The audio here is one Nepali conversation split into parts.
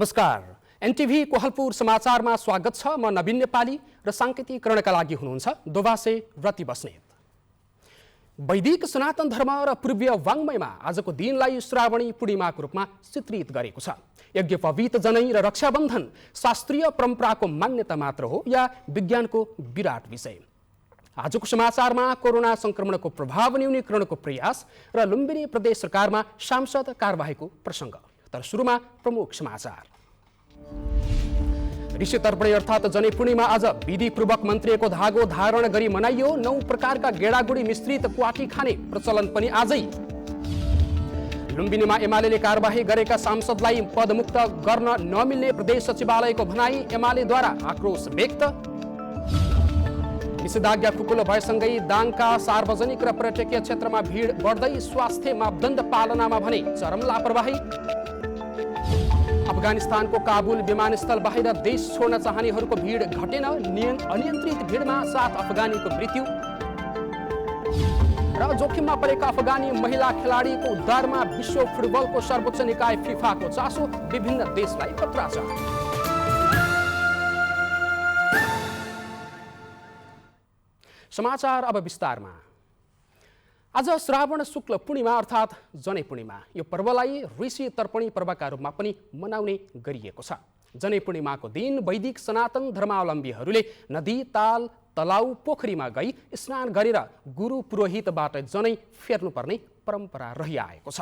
नमस्कार, एनटिभी कोहलपुर समाचारमा स्वागत छ। म नवीन नेपाली र साङ्केतिकरणका लागि हुनुहुन्छ दोभासे रति बस्नेत। वैदिक सनातन धर्म र पूर्वीय वाङ्मयमा आजको दिनलाई श्रावणी पूर्णिमाको रूपमा चित्रित गरेको छ। यज्ञोपवीत जनै र रक्षाबन्धन शास्त्रीय परम्पराको मान्यता मात्र हो या विज्ञानको विराट विषय? आजको समाचारमा कोरोना संक्रमणको प्रभाव न्यूनीकरणको प्रयास र लुम्बिनी प्रदेश सरकारमा सांसद कारबाहीको प्रसङ्ग। तर सुरुमा प्रमुख समाचार। ऋषि तर्पणी अर्थात् जनै पूर्णिमा आज विधिपूर्वक मन्त्रीको धागो धारण गरी मनाइयो। 9 प्रकारका गेडागुडी मिश्रित क्वाटी खाने प्रचलन पनि आजै। लुम्बिनीमा एमाले कारबाही गरेका सांसदलाई पदमुक्त गर्न नमिल्ने प्रदेश सचिवालयको भनाई, एमालेद्वारा आक्रोश व्यक्त। निषेधाज्ञा खुकुलो भएसँगै दाङका सार्वजनिक र पर्यटकीय क्षेत्रमा भिड बढ्दै, स्वास्थ्य मापदण्ड पालनामा भने चरम लापरवाही। अफगानिस्तानको काबुल विमानस्थल बाहिर देश छोड्न चाहनेहरूको भिड घटेन, अनियन्त्रित भिडमा 7 अफगानीको मृत्यु। र जोखिममा परेका अफगानी महिला खेलाडीको उद्धारमा विश्व फुटबलको सर्वोच्च निकाय फिफाको चासो, विभिन्न देशलाई पत्राचार। समाचार अब विस्तारमा। आज श्रावण शुक्ल पूर्णिमा अर्थात् जनै पूर्णिमा। यो पर्वलाई ऋषि तर्पणी पर्वका रूपमा पनि मनाउने गरिएको छ। जनै पूर्णिमाको दिन वैदिक सनातन धर्मावलम्बीहरूले नदी, ताल, तलाउ, पोखरीमा गई स्नान गरेर गुरु पुरोहितबाट जनै फेर्नुपर्ने परम्परा रहिआएको छ।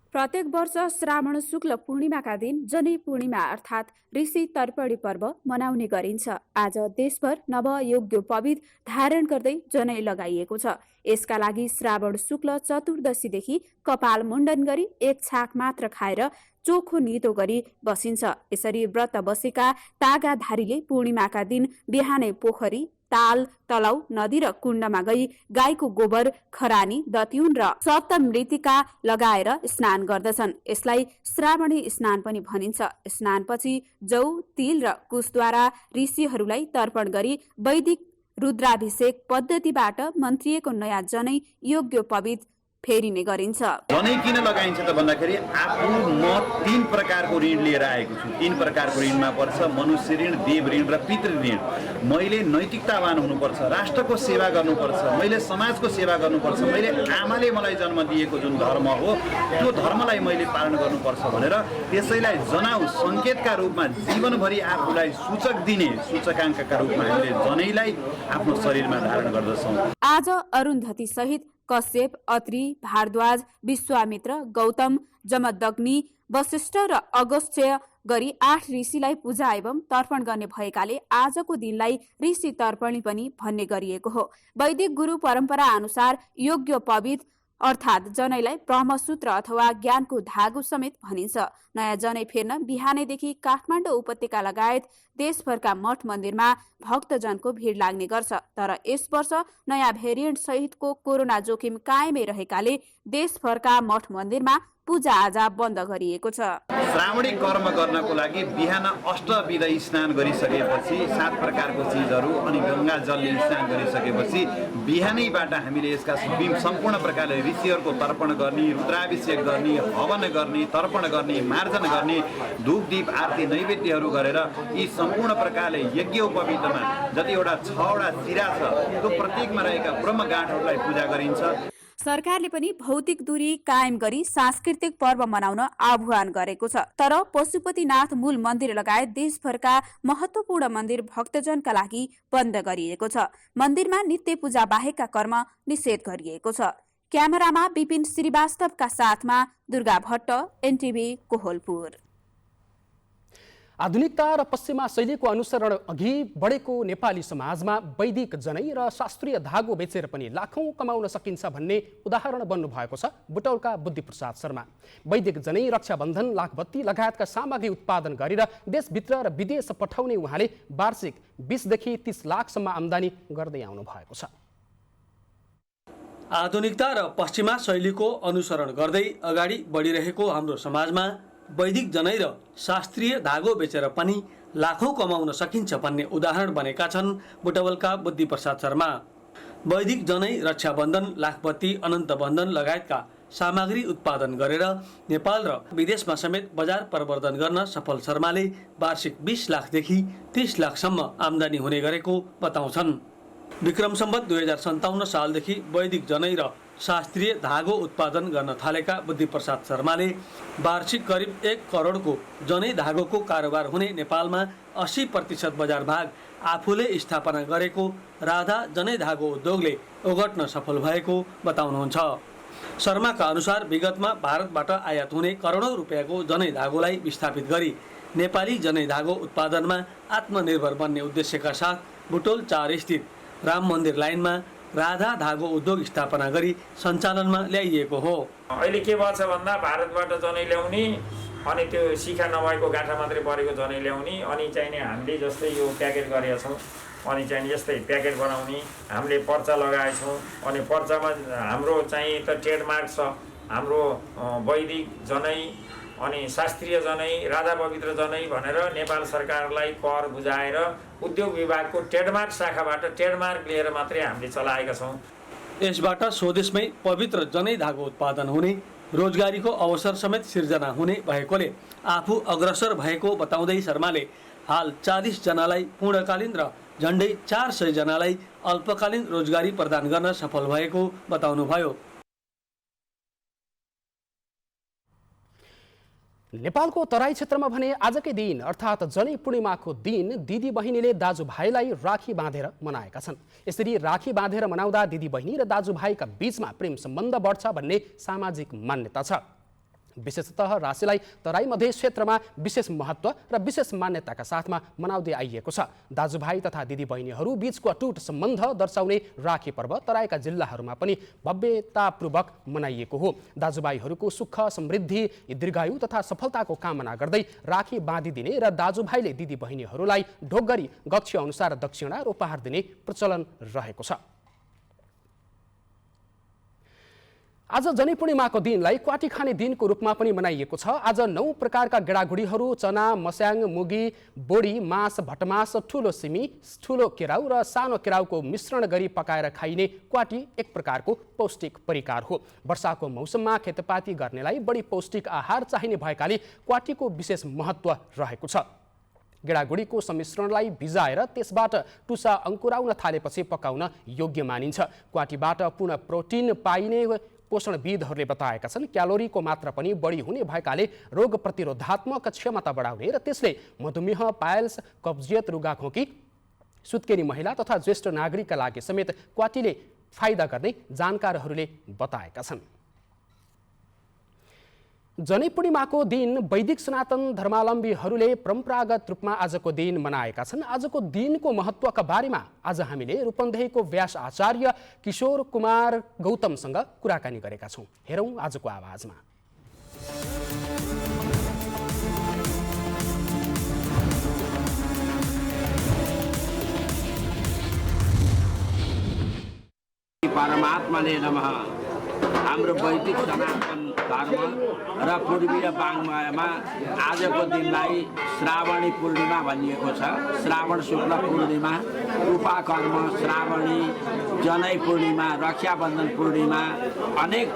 प्रत्येक वर्ष श्रावण शुक्ल पूर्णिमाका दिन जनै पूर्णिमा अर्थात् ऋषि तर्पणी पर्व मनाउने गरिन्छ। आज देशभर नवयज्ञोपवीत धारण गर्दै जनै लगाइएको छ। यसका लागि श्रावण शुक्ल चतुर्दशीदेखि कपाल मुण्डन गरी 1 छाक मात्र खाएर चोखो नितो गरी बसिन्छ। यसरी व्रत बसेका तागाधारीले पूर्णिमाका दिन बिहानै पोखरी, ताल, तलाउ, नदी र कुण्डमा गई गाईको गोबर, खरानी, दत्युन र सप्तमृतिका लगाएर स्नान गर्दछन्। यसलाई श्रावणी स्नान पनि भनिन्छ। स्नानपछि जौ, तिल र कुशद्वारा ऋषिहरूलाई तर्पण गरी वैदिक रुद्राभिषेक पद्धतिबाट मन्त्रिएको नयाँ जनै यज्ञोपवीत फेरिने गरिन्छ। जनै किन लगाइन्छ त भन्दाखेरि म 3 प्रकारको ऋण लिएर आएको छु। 3 प्रकारको ऋणमा पर्छ मनुष्य ऋण, देव ऋण र पितृ ऋण। मैले नैतिकतावान हुनुपर्छ, राष्ट्रको सेवा गर्नुपर्छ, मैले समाजको सेवा गर्नुपर्छ, मैले आमाले मलाई जन्म दिएको जुन धर्म हो त्यो धर्मलाई मैले पालन गर्नुपर्छ भनेर त्यसैलाई जनाउ सङ्केतका रूपमा जीवनभरि आफूलाई सूचक दिने सूचकाङ्कका रूपमा हामीले जनैलाई आफ्नो शरीरमा धारण गर्दछौँ। आज अरुन्धती सहित कश्यप, अत्रि, भारद्वाज, विश्वामित्र, गौतम, जमदग्नि, वशिष्ठ र अगस्त्य गरी 8 ऋषिलाई पूजा एवं तर्पण गर्ने भएकाले आजको दिनलाई ऋषि तर्पणी पनि भन्ने गरिएको हो। वैदिक गुरु परम्परा अनुसार यज्ञोपवीत अर्थात् जनैलाई ब्रह्मसूत्र अथवा ज्ञानको धागो समेत भनिन्छ। नयाँ जनै फेर्न बिहानैदेखि काठमाडौँ उपत्यका लगायत देशभरका मठ मन्दिरमा भक्तजनको भिड लाग्ने गर्छ। तर यस वर्ष नयाँ भेरिएन्ट सहितको कोरोना जोखिम कायमै रहेकाले देशभरका मठ मन्दिरमा पूजाआजा बन्द गरिएको छ। श्रावणी कर्म गर्नको लागि बिहान अष्टविध स्नान गरिसकेपछि 7 प्रकारको चिजहरू अनि गङ्गा जलले स्नान गरिसकेपछि बिहानैबाट हामीले यसका सम्पूर्ण प्रकारले ऋषिहरूको तर्पण गर्ने, रुद्राभिषेक गर्ने, हवन गर्ने, तर्पण गर्ने, मार्जन गर्ने, धूप दीप आरती नैवेद्यहरू गरेर यी सम्पूर्ण प्रकारले यज्ञोपवीतमा जतिवटा 6वटा सिरा छ त्यो प्रत्येकमा रहेका ब्रह्मगाँठहरूलाई पूजा गरिन्छ। सरकारले पनि भौतिक दूरी कायम गरी सांस्कृतिक पर्व मनाउन आह्वान गरेको छ। तर पशुपतिनाथ मूल मन्दिर लगायत देशभरका महत्त्वपूर्ण मन्दिर भक्तजनका लागि बन्द गरिएको छ। मन्दिरमा नित्य पूजा बाहेकका कर्म निषेध गरिएको छ। क्यामेरामा विपिन श्रीवास्तवका साथमा दुर्गा भट्ट, एनटिभी कोहलपुर। आधुनिकता र पश्चिमा शैलीको अनुसरण अघि बढेको नेपाली समाजमा वैदिक जनै र शास्त्रीय धागो बेचेर पनि लाखौं कमाउन सकिन्छ भन्ने उदाहरण बन्नु भएको छ बुटौलका बुद्धिप्रसाद शर्मा। वैदिक जनै, रक्षाबन्धन, लाखबत्ती लगायतका सामग्री उत्पादन गरेर देशभित्र र विदेश पठाउने उहाँले वार्षिक 20 देखि 30 लाखसम्म आम्दानी गर्दै आउनु भएको छ। आधुनिकता र पश्चिमा शैलीको अनुसरण गर्दै अगाडि बढिरहेको हाम्रो समाजमा वैदिक जनै र शास्त्रीय धागो बेचेर पनि लाखौं कमाउन सकिन्छ भन्ने उदाहरण बनेका छन् बुटवलका बुद्धिप्रसाद शर्मा। वैदिक जनै, रक्षाबन्धन, लाखबत्ती, अनन्त बन्धन लगायतका सामग्री उत्पादन गरेर नेपाल र विदेशमा समेत बजार प्रवर्धन गर्न सफल शर्माले वार्षिक 20 लाखदेखि 30 लाखसम्म आम्दानी हुने गरेको बताउँछन्। विक्रम सम्वत 2057 सालदेखि वैदिक जनै र शास्त्रीय धागो उत्पादन गर्न थालेका बुद्धिप्रसाद शर्माले वार्षिक करिब 1 करोडको जनै धागोको कारोबार हुने नेपालमा 80% बजार भाग आफूले स्थापना गरेको राधा जनै धागो उद्योगले ओगट्न सफल भएको बताउनुहुन्छ। शर्माका अनुसार विगतमा भारतबाट आयात हुने करोडौँ रुपियाँको जनै धागोलाई विस्थापित गरी नेपाली जनै धागो उत्पादनमा आत्मनिर्भर बन्ने उद्देश्यका साथ बुटोल 4 स्थित राम मन्दिर लाइनमा राधा धागो उद्योग स्थापना गरी सञ्चालनमा ल्याइएको हो। अहिले के भन्छ भन्दा भारतबाट जनै ल्याउने अनि त्यो शिखा नभएको गाँठा मात्रै परेको जनै ल्याउने अनि चाहिने हामीले जस्तै यो प्याकेट गरेका छौँ अनि चाहिँ यस्तै प्याकेट बनाउने हामीले पर्चा लगाएका छौँ अनि पर्चामा हाम्रो चाहिँ त ट्रेडमार्क छ हाम्रो वैदिक जनै अनि शास्त्रीय जनै राधा पवित्र जनै भनेर नेपाल सरकारलाई कर बुझाएर उद्योग विभागको ट्रेडमार्क शाखाबाट ट्रेडमार्क लिएर मात्रै हामीले चलाएका छौँ। यसबाट स्वदेशमै पवित्र जनै धागो उत्पादन हुने रोजगारीको अवसर समेत सिर्जना हुने भएकोले आफू अग्रसर भएको बताउँदै शर्माले हाल 40 जनालाई पूर्णकालीन र झन्डै 400 जनालाई अल्पकालीन रोजगारी प्रदान गर्न सफल भएको बताउनुभयो। नेपालको तराई क्षेत्रमा भने आजकै दिन अर्थात् जनै पूर्णिमाको दिन दिदी बहिनीले दाजुभाइलाई राखी बाँधेर मनाएका छन्। यसरी राखी बाँधेर मनाउँदा दिदी बहिनी र दाजुभाइका बीचमा प्रेम सम्बन्ध बढ्छ भन्ने सामाजिक मान्यता छ। विशेषतः राशिलाई तराई मधेस क्षेत्रमा विशेष महत्त्व र विशेष मान्यताका साथमा मनाउँदै आइएको छ। दाजुभाइ तथा दिदी बहिनीहरू बीचको अटुट सम्बन्ध दर्शाउने राखी पर्व तराईका जिल्लाहरूमा पनि भव्यतापूर्वक मनाइएको हो। दाजुभाइहरूको सुख समृद्धि दीर्घायु तथा सफलताको कामना गर्दै राखी बाँधिदिने र दाजुभाइले दिदी बहिनीहरूलाई ढोकगरी गक्ष्य अनुसार दक्षिणा र उपहार दिने प्रचलन रहेको छ। आज जनै पूर्णिमाको दिनलाई क्वाटी खाने दिनको रूपमा पनि मनाइएको छ। आज 9 प्रकारका गेडागुडीहरू चना, मस्याङ, मुगी, बोडी, मास, भटमास, ठुलो सिमी, ठुलो केराउ र सानो केराउको मिश्रण गरी पकाएर खाइने क्वाटी एक प्रकारको पौष्टिक परिकार हो। वर्षाको मौसममा खेतपाती गर्नेलाई बढी पौष्टिक आहार चाहिने भएकाले क्वाटीको विशेष महत्त्व रहेको छ। गेडागुडीको सम्मिश्रणलाई भिजाएर त्यसबाट टुसा अङ्कुराउन थालेपछि पकाउन योग्य मानिन्छ। क्वाटीबाट पूर्ण प्रोटिन पाइने पोषणविदहरूले बताएका छन्। क्यालोरीको मात्रा पनि बढी हुने भएकाले रोग प्रतिरोधात्मक क्षमता बढाउने र त्यसले मधुमेह, पायल्स, कब्जियत, रुगाखोकी, सुत्केरी महिला तथा ज्येष्ठ नागरिकका लागि समेत क्वाटीले फाइदा गर्ने जानकारहरूले बताएका छन्। जनै पूर्णिमाको दिन वैदिक सनातन धर्मावलम्बीहरूले परम्परागत रूपमा आजको दिन मनाएका छन्। आजको दिनको महत्त्वका बारेमा आज हामीले रूपन्देहीको व्यास आचार्य किशोर कुमार गौतमसँग कुराकानी गरेका छौँ। हेरौँ आजको आवाजमा। परमात्माले नमः। हाम्रो वैदिक सनातन धर्म र पूर्वीय वाङ्मयमा आजको दिनलाई श्रावणी पूर्णिमा भनिएको छ। श्रावण शुक्ल पूर्णिमा, उपाकर्म श्रावणी, जनै पूर्णिमा, रक्षाबन्धन पूर्णिमा अनेक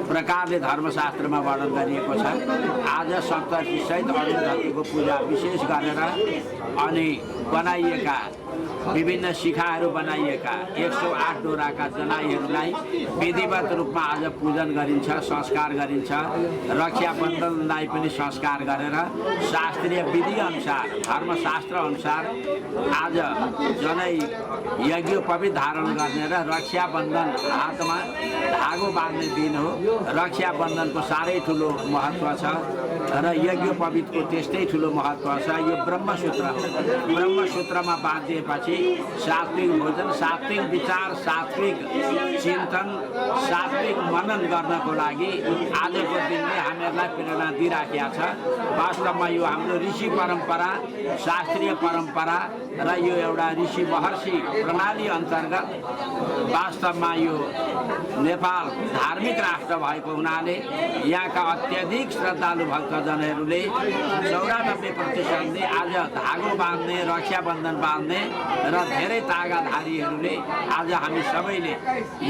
प्रकारले धर्मशास्त्रमा वर्णन गरिएको छ। आज सप्तशी सहित अरुन्धतीको पूजा विशेष गरेर अनि बनाइएका विभिन्न शिखाहरू बनाइएका 108 डोराका जनाईहरूलाई विधिवत रूपमा आज पूजन गरिन्छ, संस्कार गरिन्छ। रक्षाबन्धनलाई पनि संस्कार गरेर शास्त्रीय विधि अनुसार, धर्मशास्त्र अनुसार आज जनै यज्ञोपवीत धारण गर्ने र रक्षाबन्धन हातमा धागो बाँध्ने दिन हो। रक्षाबन्धनको साह्रै ठुलो महत्त्व छ र यज्ञोपवीतको त्यस्तै ठुलो महत्त्व छ। यो ब्रह्मसूत्र हो। ब्रह्मसूत्रमा बाँधिएपछि सात्विक भोजन, सात्विक विचार, सात्विक चिन्तन, सात्विक मनन गर्नको लागि आजको दिनले हामीहरूलाई प्रेरणा दिइराखेका छ। वास्तवमा यो हाम्रो ऋषि परम्परा, शास्त्रीय परम्परा र यो एउटा ऋषि महर्षि प्रणाली अन्तर्गत वास्तवमा यो नेपाल धार्मिक राष्ट्र भएको हुनाले यहाँका अत्यधिक श्रद्धालु भक्तजनहरूले 94% आज धागो बाँध्ने, रक्षाबन्धन बाँध्ने र धेरै तागाधारीहरूले आज हामी सबैले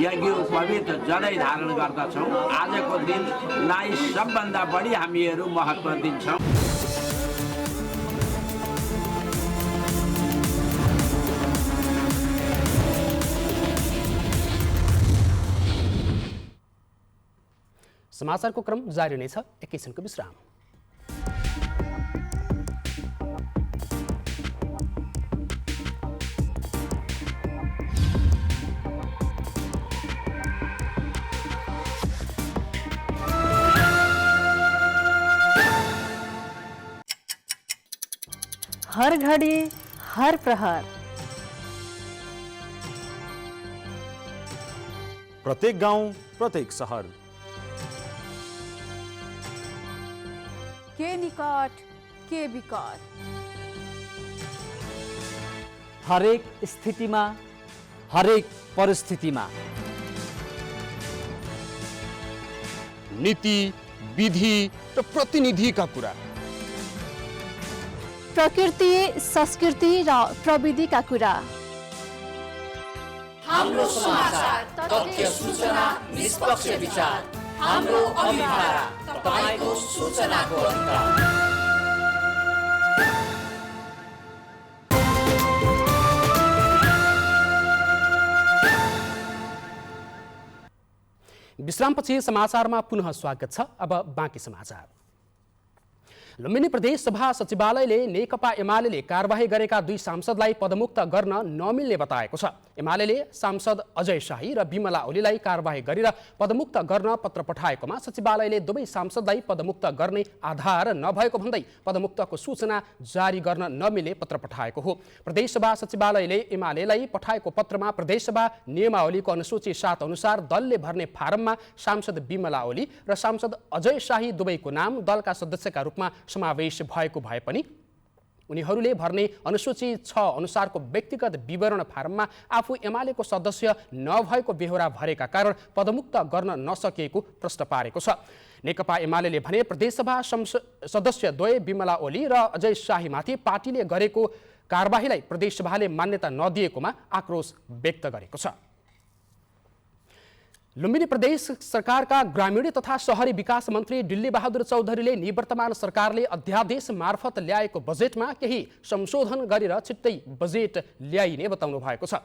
यज्ञोपवीत जनै धारण गर्दछौँ। आजको दिनलाई सबभन्दा बढी हामीहरू महत्त्व दिन्छौँ। समाचारको क्रम जारी नै छ, एकैछिनको विश्राम। हर घडी हर प्रहर प्रत्येक गाउँ प्रत्येक सहर के निकट के विकट हरेक स्थितिमा हरेक परिस्थितिमा नीति विधि र प्रतिनिधिका कुरा, प्रकृति संस्कृति र प्रविधिका कुरा, हाम्रो समाचार, तथ्य, सूचना, निष्पक्ष विचार, हाम्रो अभिभारा, तपाईको सूचनाको अधिकार। विश्रामपछि समाचारमा पुनः स्वागत छ। अब बाँकी समाचार। लुम्बिनी प्रदेश सभा सचिवालयले नेकपा एमाले कारबाही गरेका 2 सांसदलाई पदमुक्त गर्न नमिल्ने बताएको छ। एमाले सांसद अजय शाही र बिमला ओलीलाई कारबाही गरेर पदमुक्त गर्न पत्र पठाएकोमा सचिवालयले दुवै सांसदलाई पदमुक्त गर्ने आधार नभएको भन्दै पदमुक्तको सूचना जारी गर्न नमिल्ने पत्र पठाएको हो। प्रदेशसभा सचिवालयले एमालेलाई पठाएको पत्रमा प्रदेशसभा नियमावलीको अनुसूची 7 अनुसार दलले भर्ने फारममा सांसद बिमला ओली र सांसद अजय शाही दुवैको नाम दलका सदस्यका रूपमा समावेश भएको भए पनि उनीहरूले भर्ने अनुसूची 6 अनुसारको व्यक्तिगत विवरण फारममा आफू एमालेको सदस्य नभएको बेहोरा भरेका कारण पदमुक्त गर्न नसकेको प्रश्न पारेको छ। नेकपा एमाले भने प्रदेशसभा सदस्य द्वय बिमला ओली र अजय शाहीमाथि पार्टीले गरेको कारबाहीलाई प्रदेशसभाले मान्यता नदिएकोमा आक्रोश व्यक्त गरेको छ। लुम्बिनी प्रदेश सरकारका ग्रामीण तथा शहरी विकास मन्त्री डिल्ली बहादुर चौधरीले निवर्तमान सरकारले अध्यादेश मार्फत ल्याएको बजेटमा केही संशोधन गरेर छिट्टै बजेट ल्याइने बताउनु भएको छ।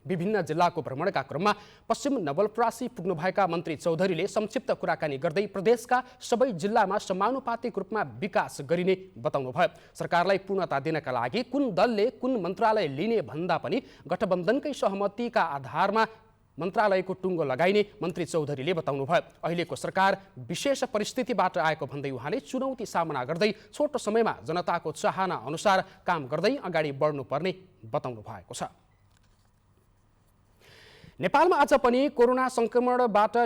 विभिन्न जिल्लाको भ्रमणका क्रममा पश्चिम नवलपरासी पुग्नुभएका मन्त्री चौधरीले संक्षिप्त कुराकानी गर्दै प्रदेशका सबै जिल्लामा समानुपातिक रूपमा विकास गरिने बताउनुभयो। सरकारलाई पूर्णता दिनका लागि कुन दलले कुन मन्त्रालय लिने भन्दा पनि गठबन्धनकै सहमतिका आधारमा मन्त्रालयको टुङ्गो लगाइने मन्त्री चौधरीले बताउनुभयो। अहिलेको सरकार विशेष परिस्थितिबाट आएको भन्दै उहाँले चुनौती सामना गर्दै छोटो समयमा जनताको चाहना अनुसार काम गर्दै अगाडि बढ्नुपर्ने बताउनु भएको छ। नेपालमा आज पनि कोरोना संक्रमणबाट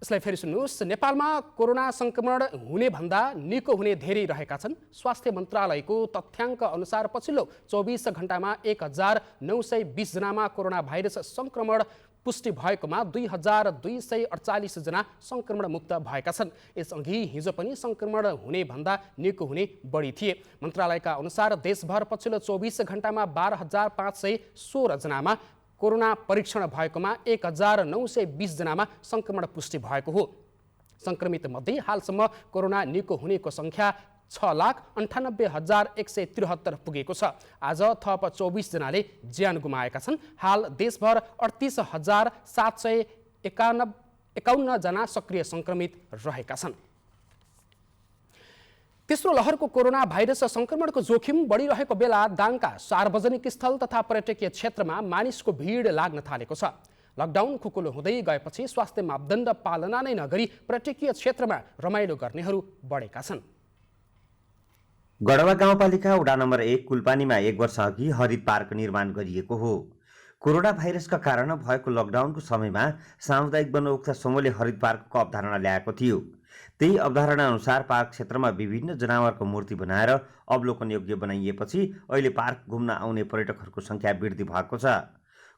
यसलाई फेरि सुन्नुहोस्। नेपालमा कोरोना संक्रमण हुने भन्दा निको हुने धेरै रहेका छन्। स्वास्थ्य मन्त्रालयको तथ्याङ्क अनुसार पछिल्लो 24 घण्टामा 1920 जनामा कोरोना भाइरस संक्रमण पुष्टि भएकोमा 2248 जना संक्रमण मुक्त भएका छन्। यसअघि हिजो पनि संक्रमण हुने भन्दा निको हुने बढी थिए। मन्त्रालयका अनुसार देशभर पछिल्लो 24 घण्टामा 12516 जनामा कोरोना परीक्षण भएकोमा 1920 जनामा संक्रमण पुष्टि भएको हो। संक्रमित मध्ये हालसम्म कोरोना निको हुनेको संख्या 6,98,173 पुगेको छ। आज थप 24 जनाले ज्यान गुमाएका छन्। हाल देशभर 38,751 जना सक्रिय संक्रमित रहेका छन्। तेस्रो लहरको कोरोना भाइरस संक्रमणको जोखिम बढिरहेको बेला दाङका सार्वजनिक स्थल तथा पर्यटकीय क्षेत्रमा मानिसको भिड लाग्न थालेको छ। लकडाउन खुकुलो हुँदै गएपछि स्वास्थ्य मापदण्ड पालना नै नगरी पर्यटकीय क्षेत्रमा रमाइलो गर्नेहरू बढेका छन्। गढवा गाउँपालिका वडा नम्बर 1 कुलपानीमा 1 वर्ष अघि हरित पार्क निर्माण गरिएको हो। कोरोना भाइरसका कारण भएको लकडाउनको समयमा सामुदायिक वनोक्त समूहले हरित पार्कको अवधारणा ल्याएको थियो। त्यही अवधारणा अनुसार पार्क क्षेत्रमा विभिन्न जनावरको मूर्ति बनाएर अवलोकन योग्य बनाइएपछि अहिले पार्क घुम्न आउने पर्यटकहरूको संख्या वृद्धि भएको छ।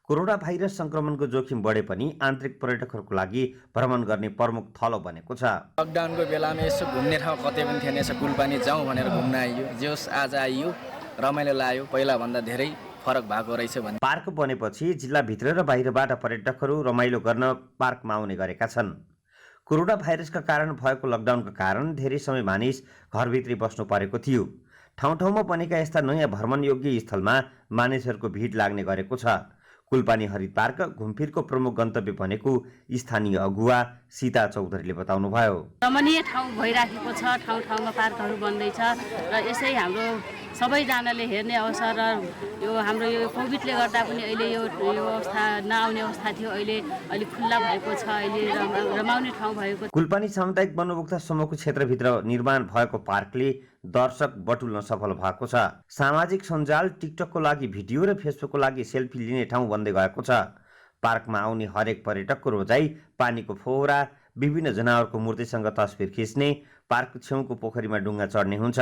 कोरोना भाइरस संक्रमणको जोखिम बढे पनि आन्तरिक पर्यटकहरूको लागि भ्रमण गर्ने प्रमुख थलो बनेको छ। लकडाउनको बेलामा यसो घुम्ने ठाउँ कतै पनि थिएन, यसो कुलपानी जाउँ भनेर घुम्न आइयो। जोस् आज आइयो, रमाइलो लाग्यो। पहिला भन्दा धेरै फरक भएको रहेछ भन्ने। पार्क बनेपछि जिल्लाभित्र र बाहिरबाट पर्यटकहरू रमाइलो गर्न पार्कमा आउने गरेका छन्। कोरोना भाइरसका कारण भएको लकडाउनका कारण धेरै समय मानिस घरभित्रै बस्नु परेको थियो। ठाउँ ठाउँमा बनेका यस्ता नयाँ भ्रमणयोग्य स्थलमा मानिसहरूको भिड लाग्ने गरेको छ। कुलपानी हरित पार्क घुमफिरको प्रमुख गन्तव्य बनेको स्थानीय अगुवा सीता चौधरीले बताउनुभयो। रमणीय ठाउँ भइराखेको छ, ठाउँ ठाउँमा पार्कहरू बन्दैछ र यसै हाम्रो सबैजनाले हेर्ने अवसर र यो हाम्रो यो कोभिडले गर्दा पनि अहिले यो अवस्था नआउने अवस्था थियो, अहिले खुल्ला भएको छ, अहिले रमाउने ठाउँ भएको। कुलपानी सामुदायिक वनोपभोक्ता समूहको क्षेत्रभित्र निर्माण भएको पार्कले दर्शक बटुल्न सफल भएको छ। सामाजिक सञ्जाल टिकटकको लागि भिडियो र फेसबुकको लागि सेल्फी लिने ठाउँ बन्दै गएको छ। पार्कमा आउने हरेक पर्यटकको रोजाइ पानीको फोहरा, विभिन्न जनावरको मूर्तिसँग तस्बिर खिच्ने, पार्क छेउको पोखरीमा डुङ्गा चढ्ने हुन्छ।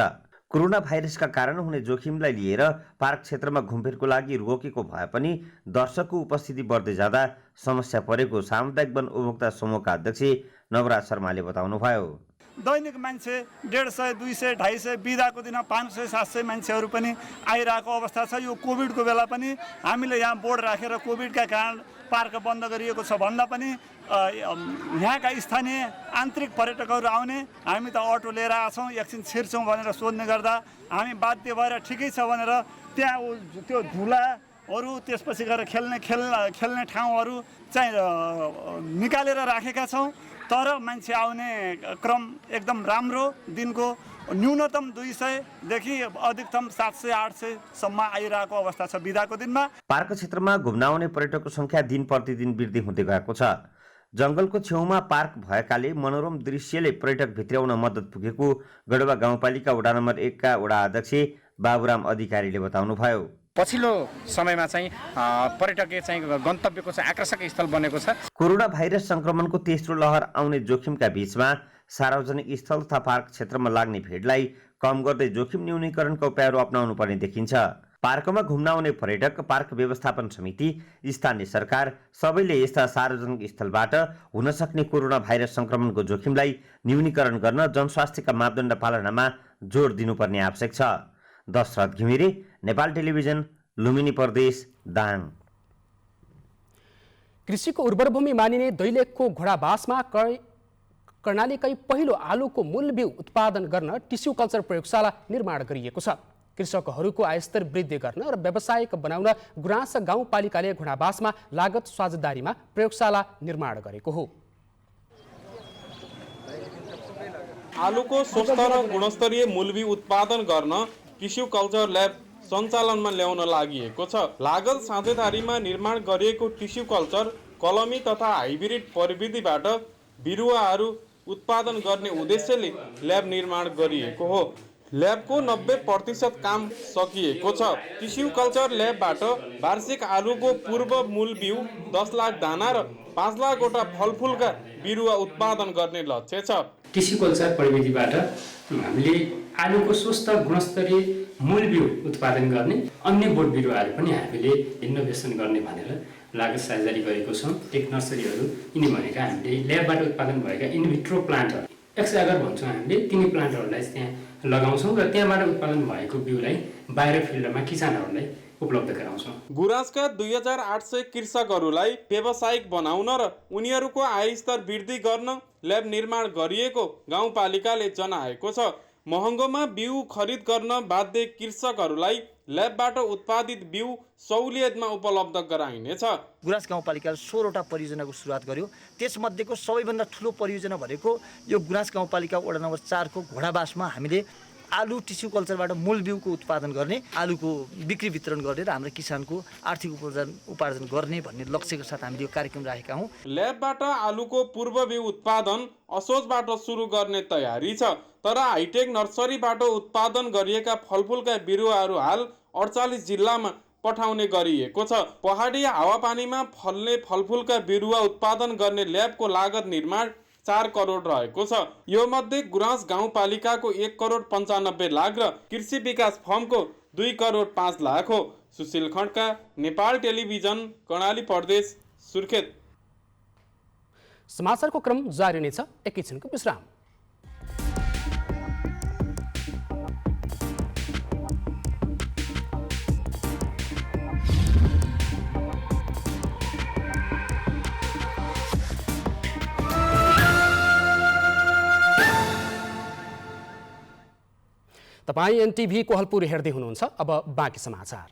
कोरोना भाइरसका कारण हुने जोखिमलाई लिएर पार्क क्षेत्रमा घुमफिरको लागि रोकेको भए पनि दर्शकको उपस्थिति बढ्दै जाँदा समस्या परेको सामुदायिक वन उपभोक्ता समूहका अध्यक्ष नवराज शर्माले बताउनुभयो। दैनिक मान्छे 150, 200, 250 बिदाको दिन 500, 700 मान्छेहरू पनि आइरहेको अवस्था छ। यो कोभिडको बेला पनि हामीले यहाँ बोर्ड राखेर कोभिडका कारण पार्क बन्द गरिएको छ भन्दा पनि यहाँका स्थानीय आन्तरिक पर्यटकहरू आउने, हामी त अटो लिएर आछौँ, एकछिन छिर्छौँ भनेर सोध्ने गर्दा हामी बाध्य भएर ठिकै छ भनेर त्यहाँ त्यो झुलाहरू त्यसपछि गएर खेल्ने ठाउँहरू चाहिँ निकालेर राखेका छौँ। तर मान्छे आउने क्रम एकदम राम्रो, दिनको न्यूनतम 200 देखि अधिकतम 700-800 सम्म आइरहेको अवस्था छ बिदाको दिनमा। पार्क क्षेत्रमा घुम्न आउने पर्यटकको संख्या दिन प्रतिदिन वृद्धि हुँदै गएको छ। जङ्गलको छेउमा पार्क भएकाले मनोरम दृश्यले पर्यटक भित्र्याउन मद्दत पुगेको गढवा गाउँपालिका वडा नम्बर 1 का वडा अध्यक्ष बाबुराम अधिकारीले बताउनुभयो। पछिल्लो समयमा चाहिँ पर्यटकीय चाहिँ गन्तव्यको चाहिँ आकर्षक स्थल बनेको छ। कोरोना भाइरस संक्रमणको तेस्रो लहर आउने जोखिमका बीचमा सार्वजनिक स्थल तथा पार्क क्षेत्रमा लाग्ने भिडलाई कम गर्दै जोखिम न्यूनीकरणका उपायहरू अपनाउनु पर्ने देखिन्छ। पार्कमा घुम्न आउने पर्यटक, पार्क व्यवस्थापन समिति, स्थानीय सरकार सबैले यस्ता सार्वजनिक स्थलबाट हुन सक्ने कोरोना भाइरस संक्रमणको जोखिमलाई न्यूनीकरण गर्न जनस्वास्थ्यका मापदण्ड पालनामा जोड दिनुपर्ने आवश्यक छ। दशरथ घिमिरे, नेपाल टेलिभिजन, लुम्बिनी प्रदेश, दाङ। कृषिको उर्वर भूमि मानिने दैलेखको घोडाबासमा कर्णालीकै पहिलो आलुको मूल बिउ उत्पादन गर्न टिस्यु कल्चर प्रयोगशाला निर्माण गरिएको छ। कृषकहरूको आयस्तर वृद्धि गर्न र व्यावसायिक बनाउन गुराँस गाउँपालिकाले घोडाबासमा लागत साझेदारीमा प्रयोगशाला निर्माण गरेको हो। आलुको स्वस्थ र गुणस्तरीय मूल बिउ उत्पादन गर्न टिस्यु कल्चर ल्याब सञ्चालनमा ल्याउन लागि छ। लागत साझेदारीमा निर्माण गरिएको टिस्यु कल्चर कलमी तथा हाइब्रिड प्रविधिबाट बिरुवाहरू उत्पादन गर्ने उद्देश्यले ल्याब निर्माण गरिएको हो। ल्याबको 90% काम सकिएको छ। टिस्यु कल्चर ल्याबबाट वार्षिक आलुको पूर्व मूल बिउ 10 लाख दाना र 5 लाखवटा फलफुलका बिरुवा उत्पादन गर्ने लक्ष्य छ। टिस्यु कल्चर प्रविधिबाट हामीले आलुको स्वस्थ गुणस्तरीय मूल बिउ उत्पादन गर्ने अन्य बोट बिरुवाहरू पनि हामीले इनोभेसन गर्ने भनेर लागत साझेदारी गरेको छौँ। टेक नर्सरीहरू यिनी भनेका हामीले ल्याबबाट उत्पादन भएका इनभिट्रो प्लान्टहरू एक्सएगर भन्छौँ, हामीले तिनी प्लान्टहरूलाई त्यहाँ लगाउँछौँ र त्यहाँबाट उत्पादन भएको बिउलाई बाहिर फिल्डमा किसानहरूलाई उपलब्ध गराउँछौँ। गुराँसका 2800 कृषकहरूलाई व्यावसायिक बनाउन र उनीहरूको आयस्तर वृद्धि गर्न ल्याब निर्माण गरिएको गाउँपालिकाले जनाएको छ। महँगोमा बिउ खरिद गर्न बाध्य कृषकहरूलाई ल्याबबाट उत्पादित बिउ सहुलियतमा उपलब्ध गराइनेछ। गुराँस गाउँपालिकाले 16वटा परियोजनाको सुरुवात गर्यो। त्यसमध्येको सबैभन्दा ठुलो परियोजना भनेको यो गुराँस गाउँपालिका वडा नम्बर 4 को घोडाबासमा हामीले आलु टिस्यु कल्चरबाट मूल बिउको उत्पादन गर्ने, आलुको बिक्री वितरण गरेर हाम्रो किसानको आर्थिक उपार्जन गर्ने भन्ने लक्ष्यको साथ हामीले यो कार्यक्रम राखेका हौँ। ल्याबबाट आलुको पूर्व बिउ उत्पादन असोजबाट सुरु गर्ने तयारी छ। तर हाइटेक नर्सरीबाट उत्पादन गरिएका फलफुलका बिरुवाहरू हाल 48 जिल्लामा पठाउने गरिएको छ। पहाडी हावापानीमा फल्ने फलफुलका बिरुवा उत्पादन गर्ने ल्याबको लागत निर्माण 4 करोड रहेको छ। यो मध्ये गुराँस गाउँपालिकाको 1 करोड 95 लाख र कृषि विकास फर्मको 2 करोड 5 लाख हो। सुशील खड्का, नेपाल टेलिभिजन, कर्णाली प्रदेश, सुर्खेत। समाचारको क्रम जारी नै छ, एकैछिनको विश्राम। तपाईँ एनटिभी कोहलपुर हेर्दै हुनुहुन्छ। अब बाँकी समाचार।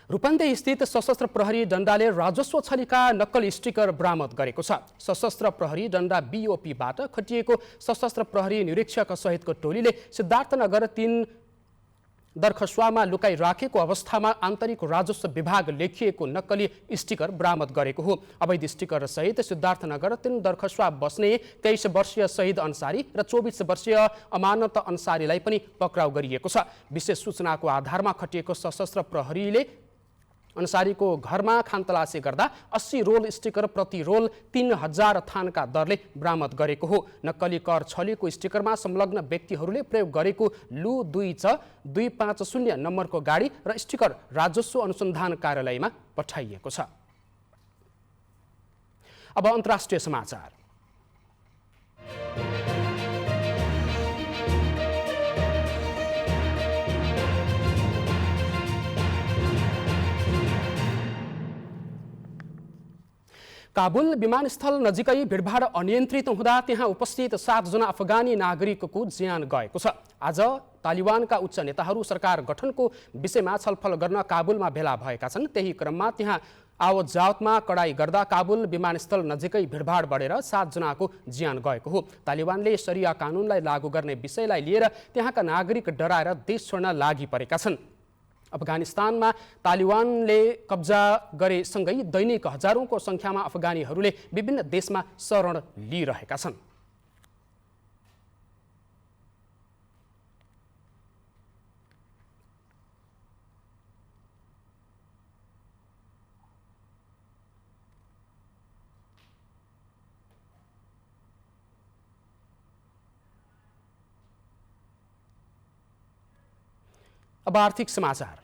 रूपन्देही स्थित सशस्त्र प्रहरी डण्डाले राजस्व छलीका नक्कली स्टिकर बरामद गरेको छ। सशस्त्र प्रहरी डण्डा BOPबाट खटिएको सशस्त्र प्रहरी निरीक्षक सहितको टोलीले सिद्धार्थनगर 3 दरखसुवामा लुकाइराखेको अवस्थामा आन्तरिक राजस्व विभाग लेखिएको नक्कली स्टिकर बरामद गरेको हो। अवैध स्टिकर सहित सिद्धार्थनगर 3 दरखसुवा बस्ने 23 वर्षीय शहीद अन्सारी र 24 वर्षीय अमानत अन्सारीलाई पनि पक्राउ गरिएको छ। विशेष सूचनाको आधारमा खटिएको सशस्त्र प्रहरीले अन्सारीको घरमा खानतलासी गर्दा 80 रोल स्टिकर प्रति रोल 3000 थानका दरले बरामद गरेको हो। नक्कली कर छलीको स्टिकरमा संलग्न व्यक्तिहरूले प्रयोग गरेको लु 2Ch250 नम्बरको गाडी र स्टिकर राजस्व अनुसन्धान कार्यालयमा पठाइएको छ। अब अन्तर्राष्ट्रिय समाचार। काबुल विमानस्थल नजिकै भिडभाड अनियन्त्रित हुँदा त्यहाँ उपस्थित 7 जना अफगानी नागरिकको ज्यान गएको छ। आज तालिबानका उच्च नेताहरू सरकार गठनको विषयमा छलफल गर्न काबुलमा भेला भएका छन्। त्यही क्रममा त्यहाँ आवतजावतमा कडाई गर्दा काबुल विमानस्थल नजिकै भिडभाड बढेर 7 जनाको ज्यान गएको हो। तालिबानले शरिया कानुनलाई लागू गर्ने विषयलाई लिएर त्यहाँका नागरिक डराएर देश छोड्न लागि परेका छन्। अफगानिस्तानमा तालिबानले कब्जा गरेसँगै दैनिक हजारौंको संख्यामा अफगानीहरूले विभिन्न देशमा शरण लिइरहेका छन्। अब आर्थिक समाचार।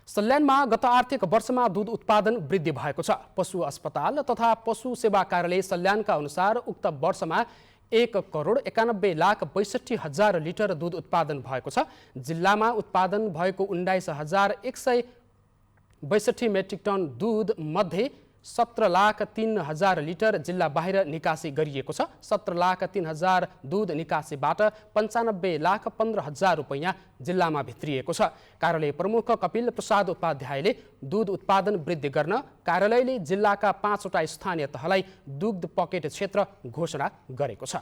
सल्यानमा गत आर्थिक वर्षमा दूध उत्पादन वृद्धि भएको छ। पशु अस्पताल तथा पशु सेवा कार्यालय सल्यानका अनुसार उक्त वर्षमा 1,91,62,000 लिटर दूध उत्पादन भएको छ। जिल्लामा उत्पादन भएको 19,162 मेट्रिक टन दूध मध्ये 17,03,000 लिटर जिल्ला बाहिर निकासी गरिएको छ। 17,03,000 दूध निकासीबाट 95,15,000 रुपैयाँ जिल्लामा भित्रिएको छ। कार्यालय प्रमुख कपिल प्रसाद उपाध्यायले दूध उत्पादन वृद्धि गर्न कार्यालयले जिल्लाका 5 वटा स्थानीय तहलाई दुग्ध पकेट क्षेत्र घोषणा गरेको छ।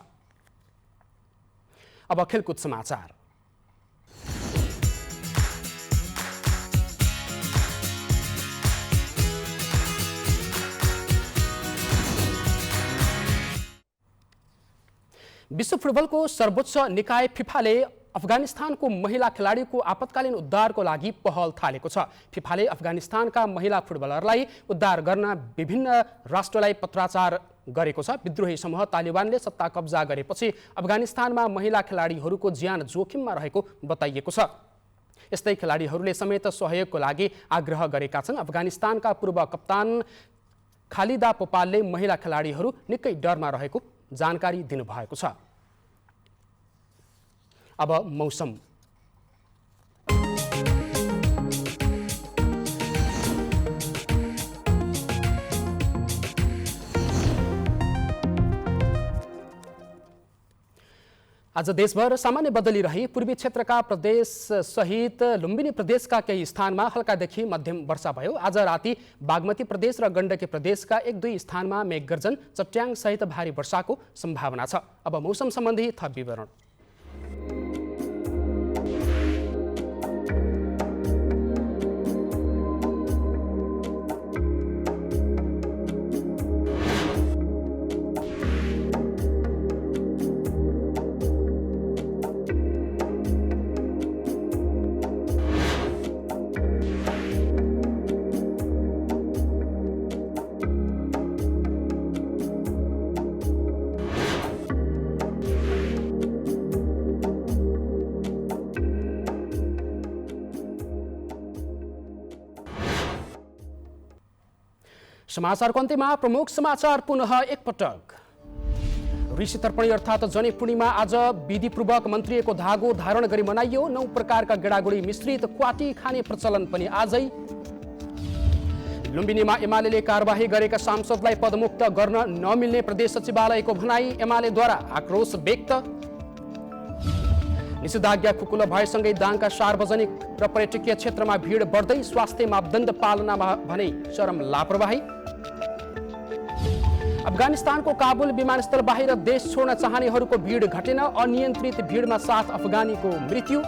अब खेलकुद समाचार। विश्व फुटबलको सर्वोच्च निकाय फिफाले अफगानिस्तानको महिला खेलाडीको आपतकालीन उद्धारको लागि पहल थालेको छ। फिफाले अफगानिस्तानका महिला फुटबलरलाई उद्धार गर्न विभिन्न राष्ट्रलाई पत्राचार गरेको छ। विद्रोही समूह तालिबानले सत्ता कब्जा गरेपछि अफगानिस्तानमा महिला खेलाडीहरूको ज्यान जोखिममा रहेको बताइएको छ। यस्तै खेलाडीहरूले समेत सहयोगको लागि आग्रह गरेका छन्। अफगानिस्तानका पूर्व कप्तान खालिदा पोपालले महिला खेलाडीहरू निकै डरमा रहेको जानकारी दिनुभएको छ। अब मौसम। आज देशभर सामान्य बदली रही पूर्वी क्षेत्रका प्रदेश सहित लुम्बिनी प्रदेशका केही स्थानमा हल्कादेखि मध्यम वर्षा भयो। आज राति बागमती प्रदेश र गण्डकी प्रदेशका 1-2 स्थानमा मेघगर्जन चट्याङ सहित भारी वर्षाको सम्भावना छ। अब मौसम सम्बन्धी थप विवरण। समाचारको अन्त्यमा प्रमुख समाचार पुनः एकपटक। ऋषि तर्पणी अर्थात् जनै पूर्णिमा आज विधिपूर्वक मन्त्रिएको धागो धारण गरी मनाइयो। 9 प्रकारका गेडागुडी मिश्रित क्वाटी खाने प्रचलन पनि आजै। लुम्बिनीमा एमाले कारबाही गरेका सांसदलाई पदमुक्त गर्न नमिल्ने प्रदेश सचिवालयको भनाई। एमालेद्वारा आक्रोश व्यक्त। निषेधाज्ञा खुकुलो भएसँगै दाङका सार्वजनिक र पर्यटकीय क्षेत्रमा भिड बढ्दै। स्वास्थ्य मापदण्ड पालनामा भने चरम लापरवाही। अफगानिस्तानको काबुल विमानस्थल बाहिर देश छोड्न चाहनेहरूको भिड घटेन। अनियन्त्रित भिडमा 7 अफगानीको मृत्यु।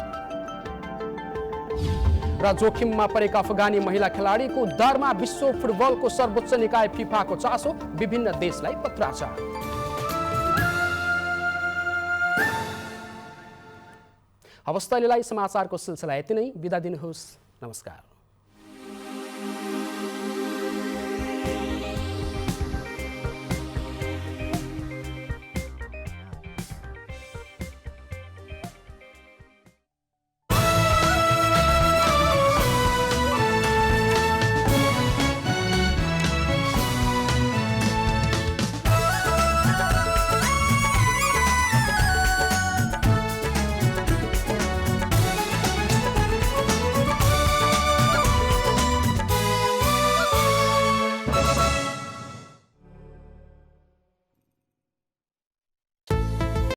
र जोखिममा परेका अफगानी महिला खेलाडीको उद्धारमा विश्व फुटबलको सर्वोच्च निकाय फिफाको चासो। विभिन्न देशलाई पत्राचार। हवस् त अहिलेलाई समाचारको सिलसिला यति नै। बिदा दिनुहोस्। नमस्कार।